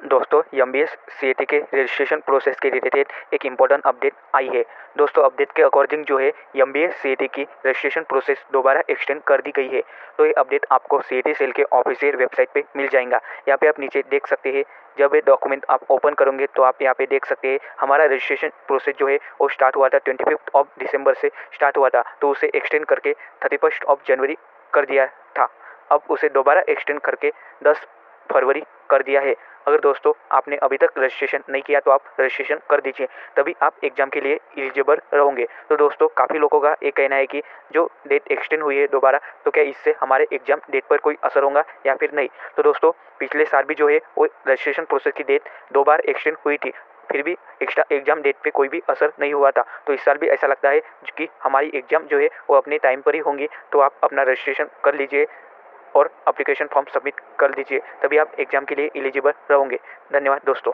दोस्तों MBS CAT के registration process के रिलेटेड एक इम्पोर्टेंट अपडेट आई है। दोस्तों अपडेट के अकॉर्डिंग जो है एमबीएस सीएटी की रजिस्ट्रेशन प्रोसेस दोबारा एक्सटेंड कर दी गई है। तो ये अपडेट आपको सीएटी सेल के ऑफिशियल वेबसाइट पे मिल जाएगा। यहाँ पे आप नीचे देख सकते हैं। जब ये डॉक्यूमेंट आप ओपन करोगे तो आप यहाँ पे देख सकते हैं हमारा रजिस्ट्रेशन प्रोसेस जो है वो स्टार्ट हुआ था 25 दिसंबर से स्टार्ट हुआ था, तो उसे एक्सटेंड करके 31 जनवरी कर दिया था। अब उसे दोबारा एक्सटेंड करके 10 फरवरी कर दिया है। अगर दोस्तों आपने अभी तक रजिस्ट्रेशन नहीं किया तो आप रजिस्ट्रेशन कर दीजिए, तभी आप एग्ज़ाम के लिए एलिजिबल रहोगे। तो दोस्तों काफ़ी लोगों का ये कहना है कि जो डेट एक्सटेंड हुई है दोबारा, तो क्या इससे हमारे एग्ज़ाम डेट पर कोई असर होगा या फिर नहीं। तो दोस्तों पिछले साल भी जो है वो रजिस्ट्रेशन प्रोसेस की डेट 2 बार एक्सटेंड हुई थी, फिर भी एक्स्ट्रा एग्ज़ाम डेट पे कोई भी असर नहीं हुआ था। तो इस साल भी ऐसा लगता है कि हमारी एग्ज़ाम जो है वो अपने टाइम पर ही होंगी। तो आप अपना रजिस्ट्रेशन कर लीजिए और एप्लीकेशन फॉर्म सबमिट कर दीजिए, तभी आप एग्ज़ाम के लिए एलिजिबल रहोगे। धन्यवाद दोस्तों।